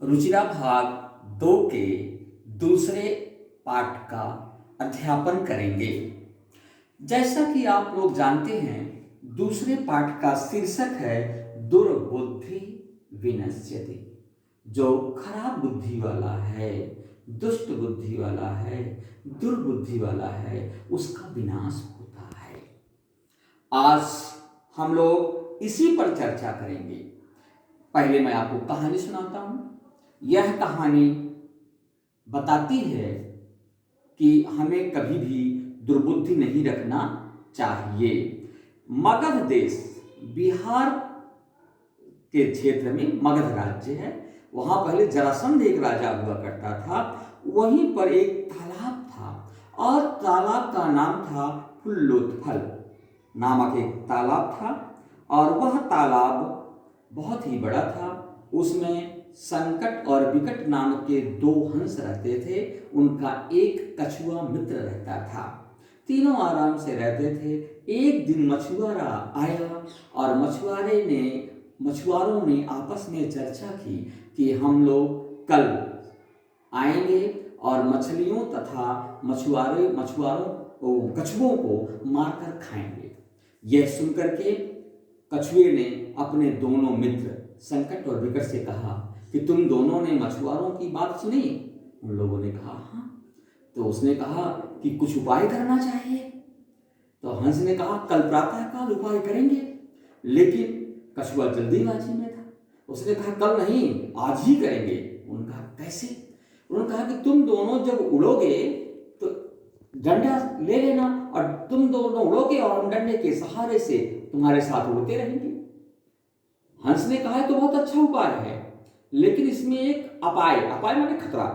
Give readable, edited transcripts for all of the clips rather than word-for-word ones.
रुचिरा भाग 2 के दूसरे पाठ का अध्यापन करेंगे। जैसा कि आप लोग जानते हैं, दूसरे पाठ का शीर्षक है दुर्बुद्धि विनश्यति। जो खराब बुद्धि वाला है, दुष्ट बुद्धि वाला है, दुर्बुद्धि वाला है, उसका विनाश होता है। आज हम लोग इसी पर चर्चा करेंगे। पहले मैं आपको कहानी सुनाता हूं। यह कहानी बताती है कि हमें कभी भी दुर्बुद्धि नहीं रखना चाहिए। मगध देश, बिहार के क्षेत्र में मगध राज्य है। वहां पहले जरासंध एक राजा हुआ करता था। वहीं पर एक तालाब था और तालाब का नाम था फुल्लोत्फल नामक एक तालाब था। और वह तालाब बहुत ही बड़ा था। उसमें संकट और विकट नाम के 2 हंस रहते थे। उनका एक कछुआ मित्र रहता था। तीनों आराम से रहते थे। एक दिन मछुआरा आया और मछुआरों ने आपस में चर्चा की कि हम लोग कल आएंगे और मछलियों तथा कछुओं को मारकर खाएंगे। यह सुनकर के कछुए ने अपने दोनों मित्र संकट और विकट से कहा कि तुम दोनों ने मछुआरों की बात सुनी? उन लोगों ने कहा हाँ। तो उसने कहा कि कुछ उपाय करना चाहिए। तो हंस ने कहा कल प्रातःकाल उपाय करेंगे। लेकिन कछुआ जल्दीबाजी में था। उसने कहा कल नहीं, आज ही करेंगे। उन्होंने कहा कैसे? उन्होंने कहा कि तुम दोनों जब उड़ोगे तो डंडा ले लेना और तुम दोनों उड़ोगे और हम डंडे के सहारे से तुम्हारे साथ उड़ते रहेंगे। हंस ने कहा तो बहुत अच्छा उपाय है, लेकिन इसमें एक अपाय माने खतरा,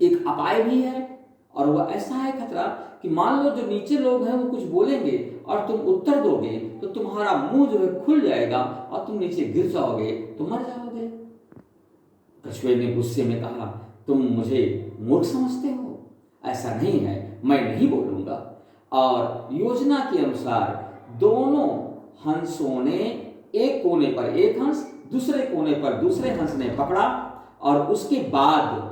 एक अपाय भी है। और वह ऐसा है खतरा कि मान लो जो नीचे लोग हैं वो कुछ बोलेंगे और तुम उत्तर दोगे तो तुम्हारा मुंह जो है खुल जाएगा और तुम नीचे गिर जाओगे, तो मर जाओगे। कछुए ने गुस्से में कहा तुम मुझे मूर्ख समझते हो? ऐसा नहीं है, मैं नहीं बोलूंगा। और योजना के अनुसार दोनों हंसों ने एक कोने पर एक हंस, दूसरे कोने पर दूसरे हंस ने पकड़ा और उसके बाद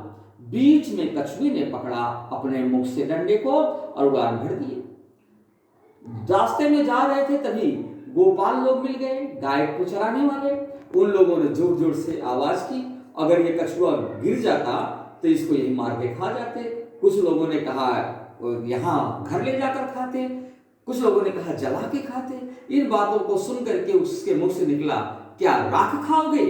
बीच में कछुए ने पकड़ा अपने मुख से डंडे को और उड़ान भर दिए। रास्ते में जा रहे थे तभी गोपाल लोग मिल गए, गाय को चराने वाले। उन लोगों ने जोर जोर से आवाज की, अगर ये कछुआ गिर जाता तो इसको यही मार के खा जाते। कुछ लोगों ने कहा यहाँ घर ले जाकर खाते, कुछ लोगों ने कहा जला के खाते। इन बातों को सुन करके उसके मुख से निकला, क्या राख खाओगे?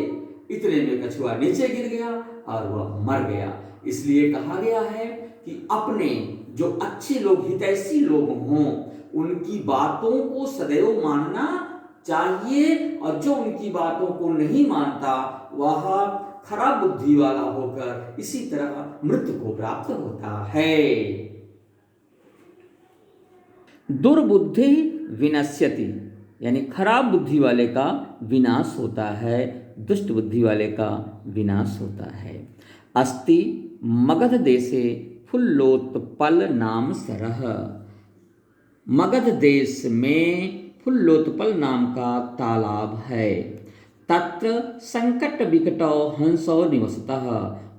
इतने में कछुआ नीचे गिर गया और वह मर गया। इसलिए कहा गया है कि अपने जो अच्छे लोग, हितैषी लोग हों, उनकी बातों को सदैव मानना चाहिए। और जो उनकी बातों को नहीं मानता वह खराब बुद्धि वाला होकर इसी तरह मृत्यु को प्राप्त होता है। दुर्बुद्धि विनश्यति यानी खराब बुद्धि वाले का विनाश होता है, दुष्ट बुद्धि वाले का विनाश होता है। अस्ति मगध देशे फुल्लोत्पल नाम सरह। मगध देश में फुल्लोत्पल नाम का तालाब है। तत्र संकट विकटो हंसो निवसतः।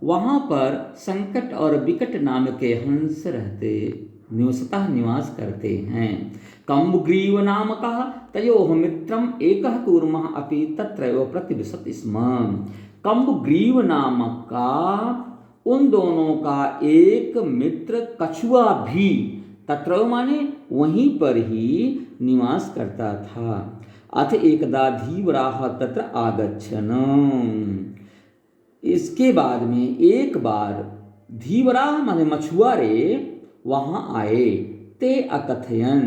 वहाँ पर संकट और विकट नाम के हंस निवास करते हैं। कम्बुग्रीव नामकः तयोः मित्रम् एकः कूर्मः अपि तत्रैव प्रतिविशति स्म। कम्बुग्रीव नामक का उन दोनों का एक मित्र कछुआ भी तत्र माने वहीं पर ही निवास करता था। अथ एकदा धीवराः तत्र आगच्छन्। इसके बाद में एक बार धीवराः माने मछुआरे वहां आए। ते अकथयन,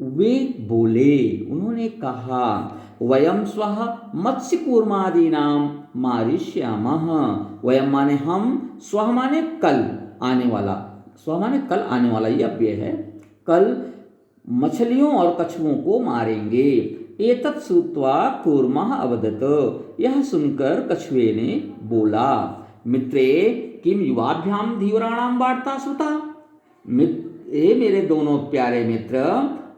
वे बोले, उन्होंने कहा वयम स्वः मत्स्यकूर्मादीनां मारिष्यामः। वयम माने हम, स्वः माने कल आने वाला, स्व माने कल आने वाला, यह अव्यय है। कल मछलियों और कछुओं को मारेंगे। एतत् श्रुत्वा कूर्मः अवदत्। यह सुनकर कछुए ने बोला मित्रे किम युवाभ्यां धीवराणां वार्ता श्रुता। मेरे दोनों प्यारे मित्र,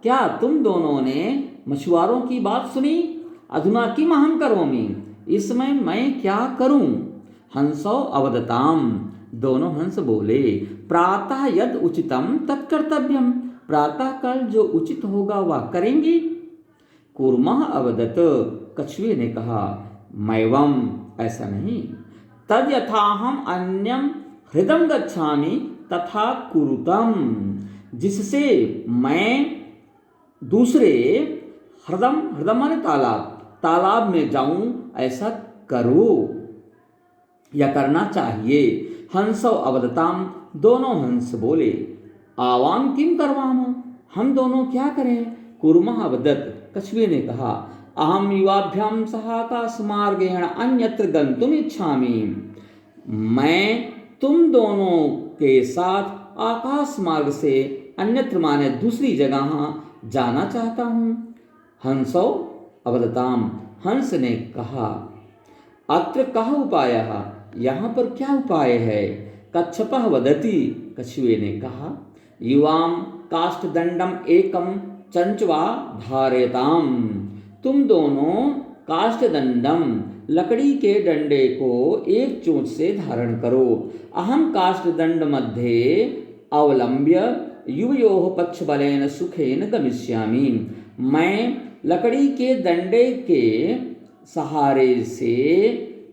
क्या तुम दोनों ने मछुआरों की बात सुनी? अधुना किम अहं करोमि, इस समय मैं क्या करूं? हंसो अवदताम, दोनों हंस बोले, प्रातः यद उचितम तत्कर्तव्यम, प्रातः काल जो उचित होगा वह करेंगे। कूर्मः अवदत, कछुए ने कहा, मैवम, ऐसा नहीं, तद यथाहम अन्यम हृदम गच्छामि तथा कुरुतम, जिससे मैं दूसरे हृदम, हृदम माने तालाब, तालाब में जाऊं ऐसा करो या करना चाहिए। हंसो अवदताम, दोनों हंस बोले, आवाम किम करवाम, हम दोनों क्या करें। कुर्मः अवदत, कछुए ने कहा, अहम युवाभ्याम सह आकाशमार्गेण अन्यत्र गंतुम इच्छामि, मैं तुम दोनों के साथ आकाश मार्ग से अन्यत्र माने दूसरी जगह जाना चाहता हूँ। हंसो अवदताम, हंस ने कहा, अत्र कः उपायः, यहाँ पर क्या उपाय है। कच्छपः वदति, कछुए ने कहा, युवाम काष्ठदंडम एकम चंचवा धारयताम, तुम दोनों काष्ठदंडम, लकड़ी के डंडे को एक चोंच से धारण करो। अहम काष्ठदंड मध्ये अवलंब्य युवयोः पक्षबलेन सुखेन गमिष्यामि, मैं लकड़ी के डंडे के सहारे से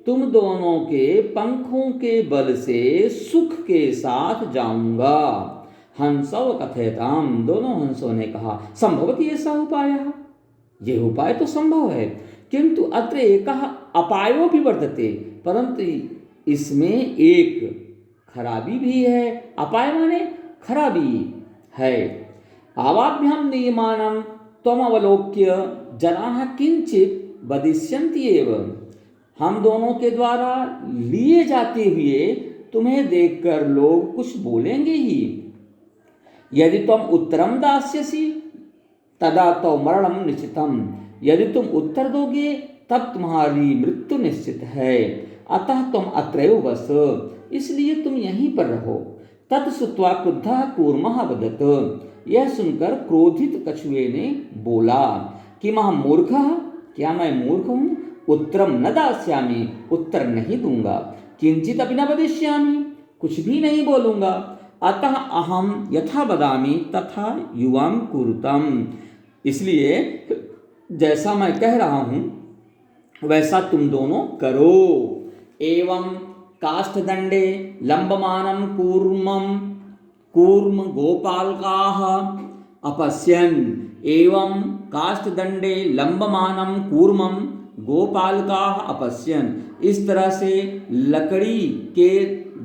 तुम दोनों के पंखों के बल से सुख के साथ जाऊंगा। हंसव कथयताम, दोनों हंसों ने कहा, संभवती ऐसा उपाय, यह उपाय तो संभव है, किंतु अत्र एक अपायो भी वर्तते, परंतु इसमें एक खराबी भी है। अपाय माने खराबी है। आवाभ्याम नियमानं त्वम अवलोक्य जनाः किंचित वदिष्यन्ति एव, हम दोनों के द्वारा लिए जाते हुए तुम्हें देखकर लोग कुछ बोलेंगे ही। यदि तुम उत्तरम दास्यसि तदा तो मरणम निश्चितम, यदि तुम उत्तर दोगे तब तुम्हारी मृत्यु निश्चित है, अतः तुम अत्रैव बस, इसलिए तुम यहीं पर रहो। तत्सुत्वा क्रुद्धः कूर्मः वदत, यह सुनकर क्रोधित कछुए ने बोला कि अहं मूर्खः, क्या मैं मूर्ख हूँ, उत्तरम न दास्यामि, उत्तर नहीं दूंगा, किंचित अपि न वदिष्यामि, कुछ भी नहीं बोलूंगा, अतः अहम यथा वदामि तथा युवाम कुरुतम, इसलिए जैसा मैं कह रहा हूं वैसा तुम दोनों करो। एवं काष्ठदंडे लंबमानं कूर्म गोपालकाः अपश्यन्, एवं काष्ठदंडे लंबमानं कूर्मं गोपालकाः अपश्यन्, इस तरह से लकड़ी के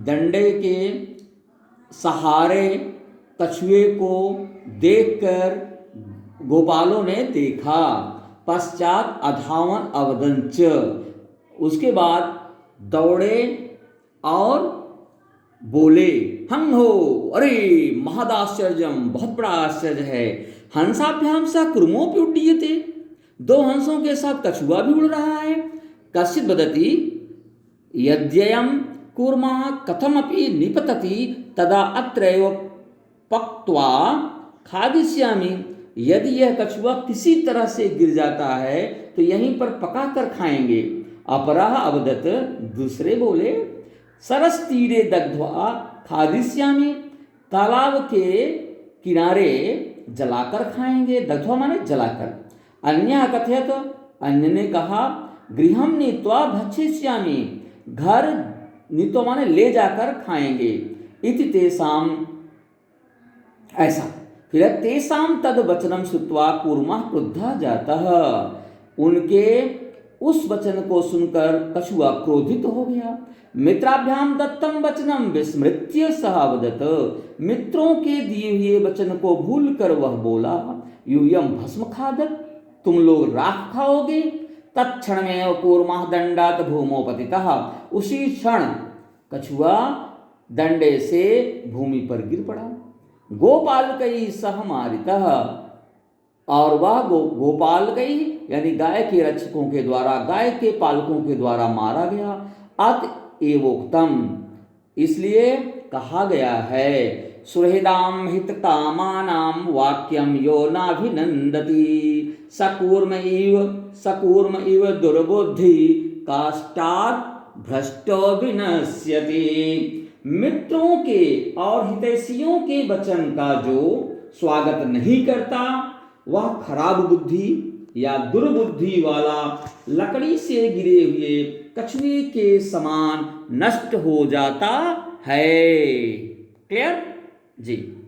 डंडे के सहारे कछुए को देखकर गोपालों ने देखा। पश्चात अधावन अवदंच, उसके बाद दौड़े और बोले, हम हो, अरे महदाश्चर्यम, बहुत बड़ा आश्चर्य है। हंसाभ्याम सह कुर्मोऽपि उड्डीयते, दो हंसों के साथ कछुआ भी उड़ रहा है। कश्चित् वदति यद्ययं कूर्मः कथमपि निपतति तदा अत्रैव पक्त्वा खादिष्यामि, यदि यह कछुआ किसी तरह से गिर जाता है तो यहीं पर पका कर खाएंगे। अपरः अवदत, दूसरे बोले, सरस तीरे दग्ध्वा खादिष्यामि, तालाब के किनारे जलाकर खाएंगे, दग्ध्वा माने जलाकर। अन्यः कथयत, अन्य ने कहा, गृहं नीत्वा भक्षिष्यामि, घर नीत्वा माने ले जाकर खाएंगे। इति तेषाम, ऐसा फिर तेषाम तद वचनम श्रुत्वा कूर्मः क्रुद्धः जातः, उनके उस वचन को सुनकर कछुआ क्रोधित हो गया। मित्राभ्याम दत्तम वचनम विस्मृत्य सह अवदत, मित्रों के दिए हुए वचन को भूल कर वह बोला, यूयम भस्म खादत, तुम लोग राख खाओगे। तत्क्षण में कूर्मः दंडात भूमौ पतितः, उसी क्षण कछुआ दंडे से भूमि पर गिर पड़ा। गोपालकैः सह मारितः, और वह गोपालकैः यानी गाय के रक्षकों के द्वारा, गाय के पालकों के द्वारा मारा गया। अत एवोक्तम, इसलिए कहा गया है, सुहृदाम हितकामानाम वाक्यम यो नाभिनंदति, सकूर्म इव दुर्बुद्धि काष्ठात् भ्रष्टो विनश्यति। मित्रों के और हितैषियों के वचन का जो स्वागत नहीं करता वह खराब बुद्धि या दुर्बुद्धि वाला लकड़ी से गिरे हुए कछुए के समान नष्ट हो जाता है। क्लियर जी।